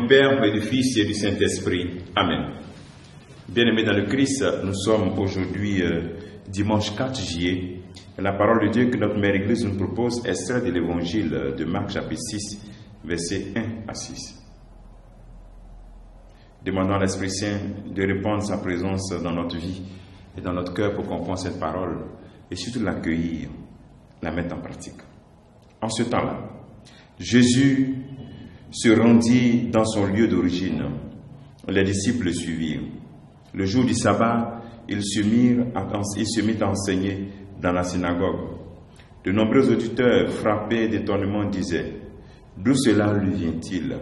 du Père et du Fils et du Saint-Esprit. Amen. Bien-aimés dans le Christ, nous sommes aujourd'hui dimanche 4 juillet. La parole de Dieu que notre Mère Église nous propose est extrait de l'Évangile de Marc chapitre 6, versets 1 à 6. Demandons à l'Esprit Saint de répandre sa présence dans notre vie et dans notre cœur pour comprendre cette parole et surtout l'accueillir, la mettre en pratique. En ce temps-là, Jésus se rendit dans son lieu d'origine. Les disciples le suivirent. Le jour du sabbat, il se mit à enseigner dans la synagogue. De nombreux auditeurs, frappés d'étonnement, disaient: d'où cela lui vient-il?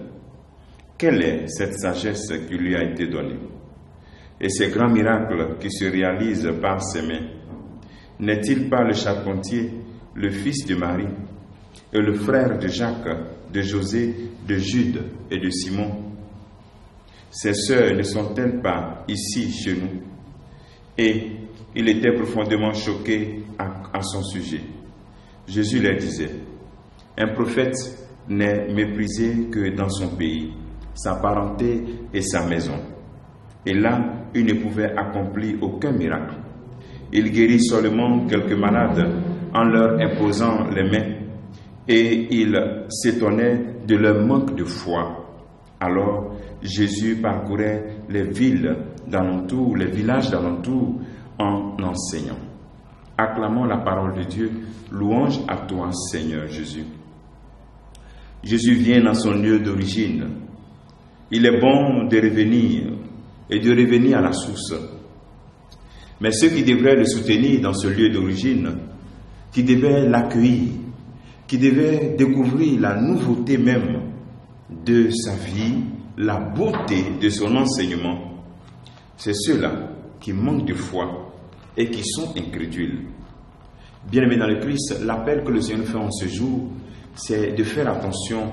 Quelle est cette sagesse qui lui a été donnée? Et ces grands miracles qui se réalisent par ses mains, n'est-il pas le charpentier, le fils de Marie, et le frère de Jacques, de José, de Jude et de Simon? Ses sœurs ne sont-elles pas ici chez nous? Et il était profondément choqué à son sujet. Jésus leur disait: un prophète n'est méprisé que dans son pays, sa parenté et sa maison. Et là, il ne pouvait accomplir aucun miracle. Il guérit seulement quelques malades en leur imposant les mains, et il s'étonnait de leur manque de foi. Alors, Jésus parcourait les villes d'alentour, les villages d'alentour, en enseignant. Acclamons la parole de Dieu. Louange à toi, Seigneur Jésus. Jésus vient dans son lieu d'origine. Il est bon de revenir et de revenir à la source. Mais ceux qui devraient le soutenir dans ce lieu d'origine, qui devaient l'accueillir, qui devaient découvrir la nouveauté même de sa vie, la beauté de son enseignement, c'est ceux-là qui manquent de foi et qui sont incrédules. Bien-aimés dans le Christ, l'appel que le Seigneur fait en ce jour, c'est de faire attention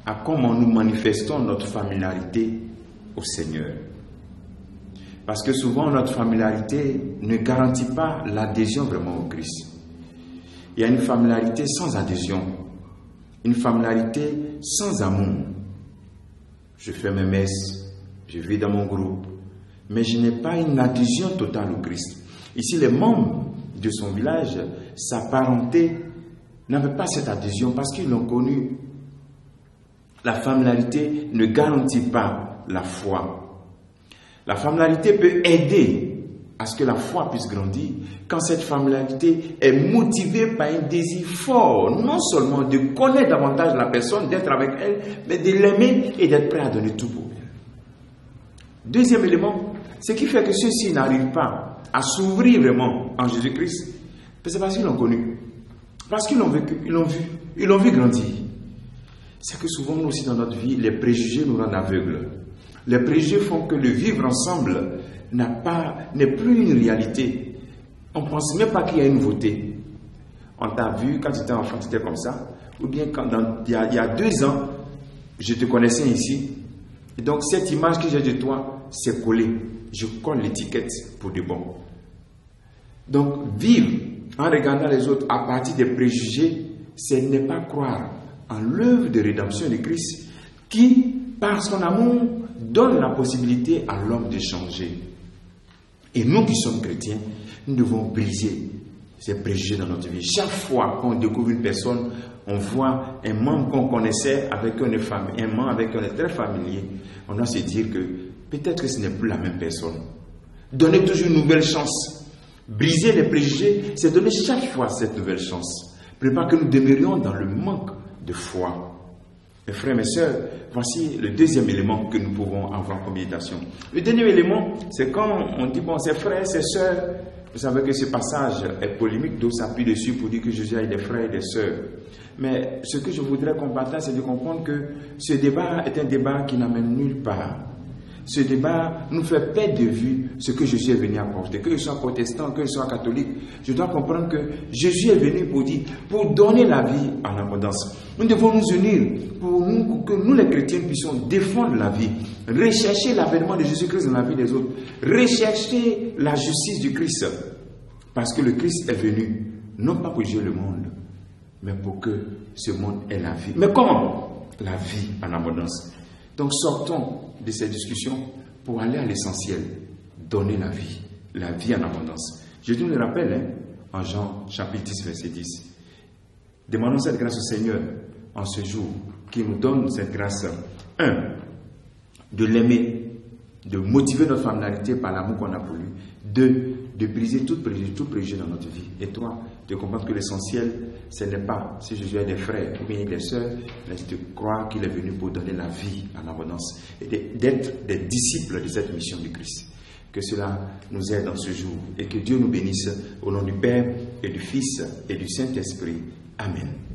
à comment nous manifestons notre familiarité au Seigneur. Parce que souvent, notre familiarité ne garantit pas l'adhésion vraiment au Christ. Il y a une familiarité sans adhésion, une familiarité sans amour. Je fais mes messes, je vis dans mon groupe, mais je n'ai pas une adhésion totale au Christ. Ici, les membres de son village, sa parenté, n'avaient pas cette adhésion parce qu'ils l'ont connu. La familiarité ne garantit pas la foi. La familiarité peut aider à ce que la foi puisse grandir quand cette familiarité est motivée par un désir fort, non seulement de connaître davantage la personne, d'être avec elle, mais de l'aimer et d'être prêt à donner tout pour elle. Deuxième élément, ce qui fait que ceux-ci n'arrivent pas à s'ouvrir vraiment en Jésus-Christ, c'est parce qu'ils l'ont connu, parce qu'ils l'ont vécu, ils l'ont vu grandir. C'est que souvent, nous aussi dans notre vie, les préjugés nous rendent aveugles. Les préjugés font que le vivre ensemble n'est plus une réalité. On ne pense même pas qu'il y a une nouveauté. On t'a vu quand tu étais enfant, tu étais comme ça. Ou bien il y a 2 ans, je te connaissais ici. Et donc cette image que j'ai de toi, c'est collé. Je colle l'étiquette pour de bon. Donc vivre en regardant les autres à partir des préjugés, ce n'est pas croire en l'œuvre de rédemption de Christ qui, par son amour, donne la possibilité à l'homme de changer. Et nous qui sommes chrétiens, nous devons briser ces préjugés dans notre vie. Chaque fois qu'on découvre une personne, on voit un membre qu'on connaissait avec un membre avec un très familier, on doit se dire que peut-être que ce n'est plus la même personne. Donner toujours une nouvelle chance. Briser les préjugés, c'est donner chaque fois cette nouvelle chance. Pour pas que nous demeurions dans le manque de foi. Mes frères, mes sœurs, voici le deuxième élément que nous pouvons avoir comme méditation. Le dernier élément, c'est quand on dit, bon, ses frères, ses sœurs, vous savez que ce passage est polémique, d'autres s'appuient dessus pour dire que Jésus a des frères et des sœurs. Mais ce que je voudrais qu'on partage, c'est de comprendre que ce débat est un débat qui n'amène nulle part. Ce débat nous fait perdre de vue ce que Jésus est venu apporter. Que je sois protestant, que je sois catholique, je dois comprendre que Jésus est venu pour donner la vie en abondance. Nous devons nous unir pour que nous les chrétiens puissions défendre la vie, rechercher l'avènement de Jésus-Christ dans la vie des autres, rechercher la justice du Christ. Parce que le Christ est venu, non pas pour juger le monde, mais pour que ce monde ait la vie. Mais comment? La vie en abondance. Donc sortons de ces discussions pour aller à l'essentiel, donner la vie en abondance. Jésus nous le rappelle en Jean chapitre 10, verset 10. Demandons cette grâce au Seigneur en ce jour, qui nous donne cette grâce, de l'aimer, de motiver notre familiarité par l'amour qu'on a pour lui, de briser tout préjugé dans notre vie. Et toi, de comprendre que l'essentiel, ce n'est pas si Jésus a des frères ou bien des sœurs, mais de croire qu'il est venu pour donner la vie en abondance et d'être des disciples de cette mission du Christ. Que cela nous aide dans ce jour et que Dieu nous bénisse au nom du Père et du Fils et du Saint-Esprit. Amen.